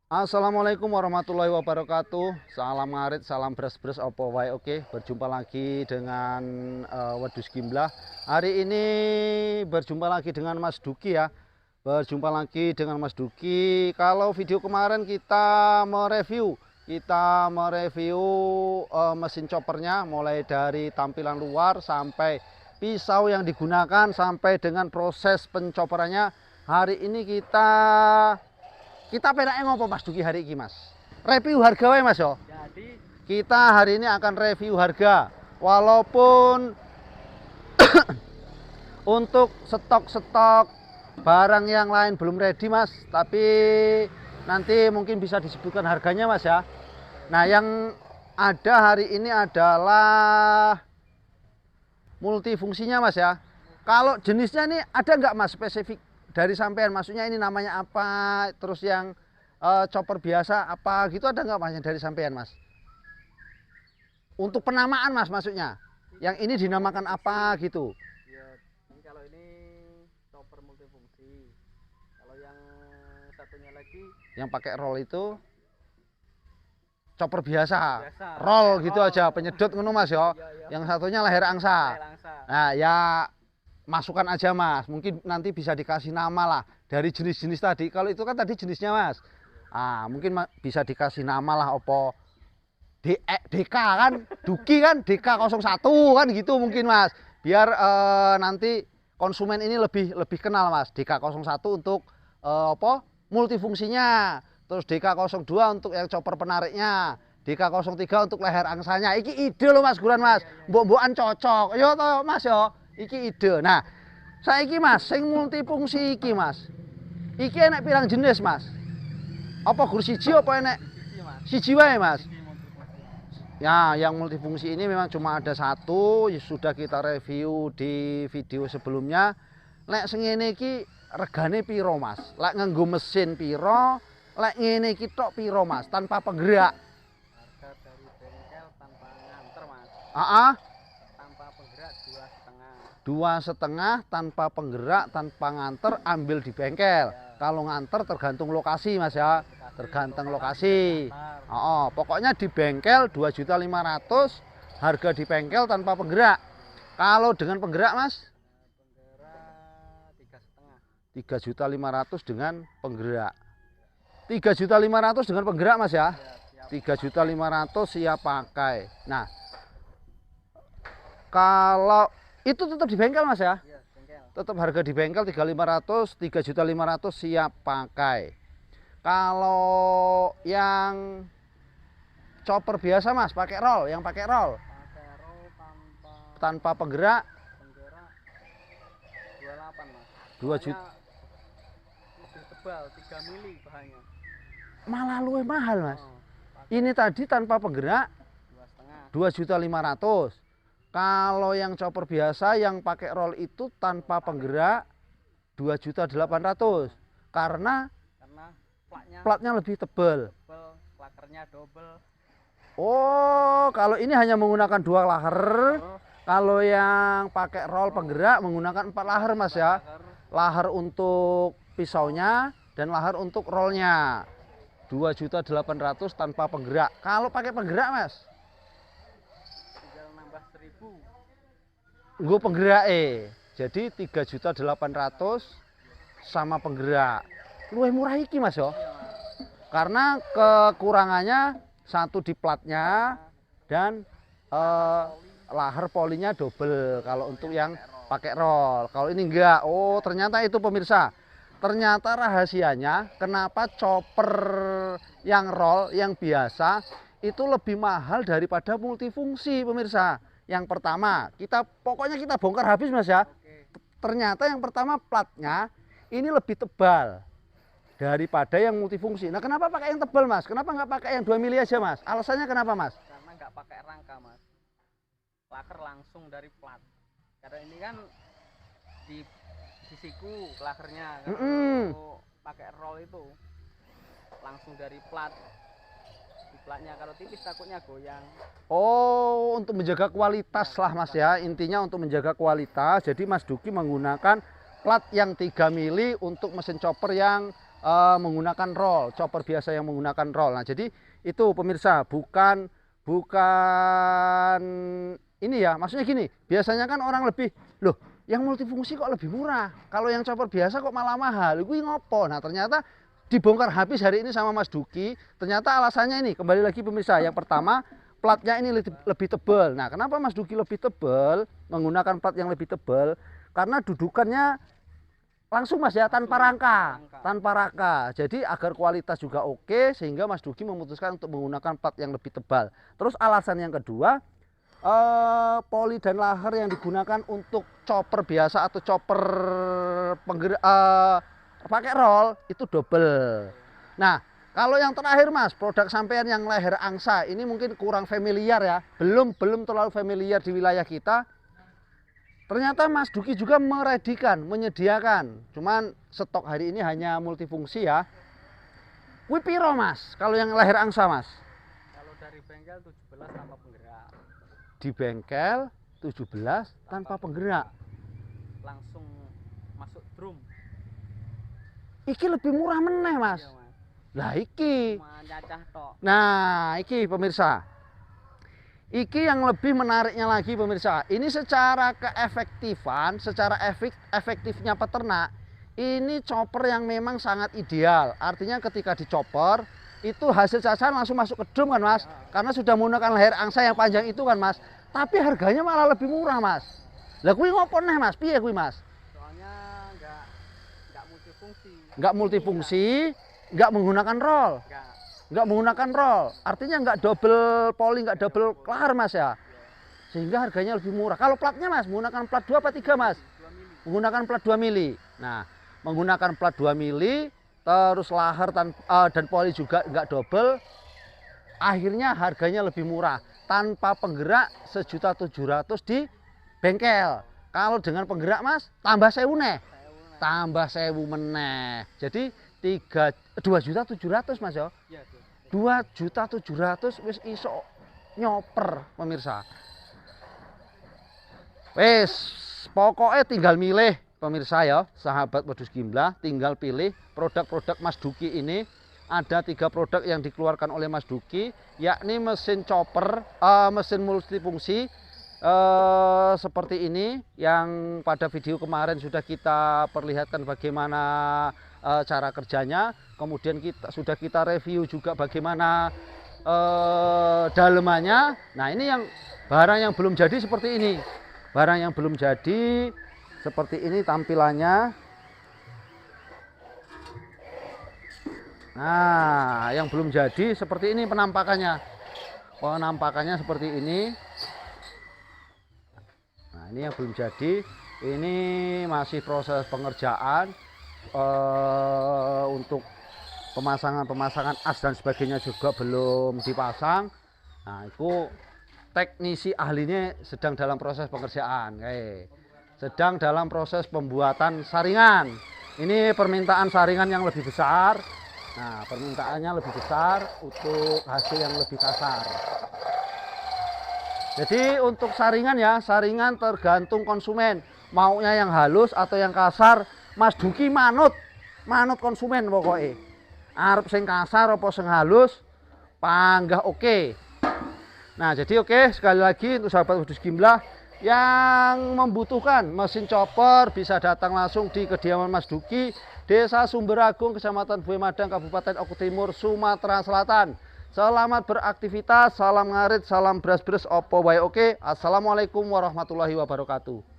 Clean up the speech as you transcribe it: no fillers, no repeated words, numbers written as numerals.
Assalamualaikum warahmatullahi wabarakatuh. Salam ngarit, salam bres-bres opo wae. Oke, berjumpa lagi dengan Wedhus Gimblah. Hari ini berjumpa lagi dengan Mas Duki ya. Berjumpa lagi dengan Mas Duki. Kalau video kemarin kita mereview mesin choppernya mulai dari tampilan luar sampai pisau yang digunakan sampai dengan proses pencoperannya. Hari ini kita pengen ngopo Mas Duki hari ini Mas? Review harga wae Mas yo. Jadi Kita hari ini akan review harga. Walaupun untuk stok-stok barang yang lain belum ready Mas, tapi nanti mungkin bisa disebutkan harganya Mas ya. Nah, yang ada hari ini adalah multifungsinya Mas ya. Kalau jenisnya ini ada nggak Mas spesifik dari sampean? Maksudnya ini namanya apa? Terus yang chopper biasa apa gitu ada nggak Mas yang dari sampean Mas? Untuk penamaan Mas maksudnya. Yang ini dinamakan apa gitu? ya, ini kalau ini chopper multifungsi. Kalau yang satunya lagi Yang pakai roll itu chopper biasa. biasa. Roll gitu Roll. aja, penyedot ngono Mas ya. Iya. Yang satunya leher angsa. Langsa. Nah, ya masukkan aja Mas. Mungkin nanti bisa dikasih nama lah dari jenis-jenis tadi. Kalau itu kan tadi jenisnya Mas. Mungkin bisa dikasih nama lah opo DK kan, Duki kan DK01 kan gitu mungkin Mas. Biar nanti konsumen ini lebih kenal Mas. DK01 untuk apa? Multifungsinya. Terus DK02 untuk yang chopper penariknya. DK03 untuk leher angsanya. Iki ide loh Mas Guran Mas. Mbok-mbokan cocok. Yo toh Mas yo. Iki ide. Nah, saiki Mas sing multifungsi iki Mas. Iki enek pirang jenis Mas? Apa gur siji apa enek Siji Mas. siji wae Mas? Siji multifungsi. Ya, yang multifungsi ini memang cuma ada satu, sudah kita review di video sebelumnya. Lek sing ngene iki regane piro Mas? Lek nganggo mesin piro? Lek ngene iki tok piro Mas? Tanpa penggerak. Harga dari bengkel tanpa nganter Mas. Heeh. Tanpa penggerak 2,5. 2,5 tanpa penggerak, tanpa nganter, ambil di bengkel. Ya. Kalau nganter tergantung lokasi Mas ya. Tergantung lokasi. Pokoknya di bengkel 2.500.000, harga di bengkel tanpa penggerak. Kalau dengan penggerak Mas? Penggerak 3,5. 3.500.000 dengan penggerak. 3.500.000 dengan penggerak Mas ya. Ya, 3.500.000 siap pakai. Nah, kalau itu tetap di bengkel Mas ya. iya, bengkel. Tetap harga di bengkel 3.500.000 siap pakai. Kalau yang chopper biasa Mas, pakai roll, yang pakai roll Pakai roll tanpa penggerak penggerak 28 Mas. 2 juta. Lebih tebal 3 mili bahannya. Malah luwih mahal Mas. Pakai Ini tadi tanpa penggerak 2,5. 2.500.000. Kalau yang chopper biasa yang pakai roll itu tanpa penggerak 2.800.000. Karena platnya lebih tebal. Klakernya double. Oh, kalau ini hanya menggunakan 2 laher. Kalau yang pakai roll penggerak menggunakan 4 laher Mas ya. Laher untuk pisaunya dan laher untuk rollnya. 2.800.000 tanpa penggerak. Kalau pakai penggerak Mas, Tinggal nambah 1.000. gue penggerak jadi 3.800.000 sama penggerak. Luwih murah iki Mas yo. Karena kekurangannya satu di platnya dan laher polinya double kalau untuk yang pakai roll. Kalau ini enggak. Oh, ternyata itu pemirsa. Ternyata rahasianya kenapa chopper yang roll yang biasa itu lebih mahal daripada multifungsi pemirsa. Yang pertama, pokoknya kita bongkar habis Mas ya. Ternyata yang pertama platnya ini lebih tebal daripada yang multifungsi. Nah, kenapa pakai yang tebal Mas? Kenapa nggak pakai yang 2 mili aja Mas? Alasannya kenapa Mas? Karena nggak pakai rangka Mas. Laker langsung dari plat. Karena ini kan di siku lakernya. Kalau pakai roll itu langsung dari plat. Di platnya kalau tipis takutnya goyang. Oh, untuk menjaga kualitas lah Mas ya. Intinya untuk menjaga kualitas. Jadi Mas Duki menggunakan plat yang 3 mili untuk mesin chopper yang menggunakan roll, chopper biasa yang menggunakan roll. Nah, jadi itu pemirsa, bukan ini ya, maksudnya gini, biasanya kan orang lebih, loh yang multifungsi kok lebih murah, kalau yang chopper biasa kok malah mahal, itu ngopo. Nah, ternyata dibongkar habis hari ini sama Mas Duki. Ternyata alasannya ini, kembali lagi pemirsa, yang pertama platnya ini lebih tebal. Nah, kenapa Mas Duki lebih tebal, menggunakan plat yang lebih tebal? Karena dudukannya langsung Mas ya, tanpa rangka. Jadi agar kualitas juga oke, sehingga Mas Duki memutuskan untuk menggunakan plat yang lebih tebal. Terus alasan yang kedua, poli dan laher yang digunakan untuk chopper biasa atau chopper penggerak pakai roll itu double. Nah, kalau yang terakhir Mas, produk sampean yang leher angsa ini mungkin kurang familiar ya, belum terlalu familiar di wilayah kita. Ternyata Mas Duki juga menyediakan, cuman stok hari ini hanya multifungsi ya. Kuwi piro Mas, kalau yang leher angsa Mas? Kalau dari bengkel 17 tanpa penggerak. Di bengkel 17 tanpa penggerak. Langsung masuk drum. Iki lebih murah meneh Mas. Iya, Mas. Lah iki. Cuma cacah tok. Nah, iki pemirsa. Iki yang lebih menariknya lagi pemirsa. Ini secara keefektifan, secara efektifnya peternak, ini chopper yang memang sangat ideal. Artinya ketika dicopper, itu hasil cacahan langsung masuk ke drum kan Mas. Karena sudah menggunakan leher angsa yang panjang itu kan Mas. Tapi harganya malah lebih murah Mas. Lah kuwi ngopo neh Mas? Piye kuwi Mas? Soalnya enggak multifungsi. Enggak multifungsi, enggak menggunakan roll. Enggak menggunakan roll. Artinya enggak double poli, enggak double lahar Mas ya. Sehingga harganya lebih murah. Kalau platnya Mas, menggunakan plat 2 apa 3 Mas? 2 mili. Menggunakan plat 2 mili. Nah, menggunakan plat 2 mili, terus lahar dan poli juga enggak double, akhirnya harganya lebih murah. Tanpa penggerak 1.700.000 di bengkel. Kalau dengan penggerak Mas, tambah 1.000 neh. Tambah 1.000 meneh. Jadi 2.700.000 Mas ya. Iya, 2.700.000 wis iso nyoper pemirsa. Wis, pokoknya tinggal milih pemirsa ya, sahabat Wedhus Gimblah, tinggal pilih produk-produk Mas Duki ini. Ada 3 produk yang dikeluarkan oleh Mas Duki, yakni mesin chopper, mesin multifungsi seperti ini, yang pada video kemarin sudah kita perlihatkan bagaimana cara kerjanya. Kemudian sudah kita review juga bagaimana dalemannya. Nah, ini yang barang yang belum jadi seperti ini. Barang yang belum jadi seperti ini tampilannya. Nah, yang belum jadi seperti ini penampakannya. Penampakannya seperti ini. Nah, ini yang belum jadi. Ini masih proses pengerjaan untuk pemasangan as dan sebagainya juga belum dipasang. Nah, itu teknisi ahlinya sedang dalam proses pengerjaan. Sedang dalam proses pembuatan saringan. Ini permintaan saringan yang lebih besar. Nah, permintaannya lebih besar untuk hasil yang lebih kasar. Jadi untuk saringan ya, saringan tergantung konsumen. Maunya yang halus atau yang kasar, Mas Duki manut konsumen pokoknya. Arep sing kasar apa sing halus, panggah oke. Nah, jadi oke, sekali lagi untuk sahabat Wedhus Gimblah yang membutuhkan mesin chopper bisa datang langsung di kediaman Mas Duki, Desa Sumberagung, Kecamatan Bueh Madang, Kabupaten Oku Timur, Sumatera Selatan. Selamat beraktivitas, salam ngarit, salam beras-beras, opo wae oke. Assalamualaikum warahmatullahi wabarakatuh.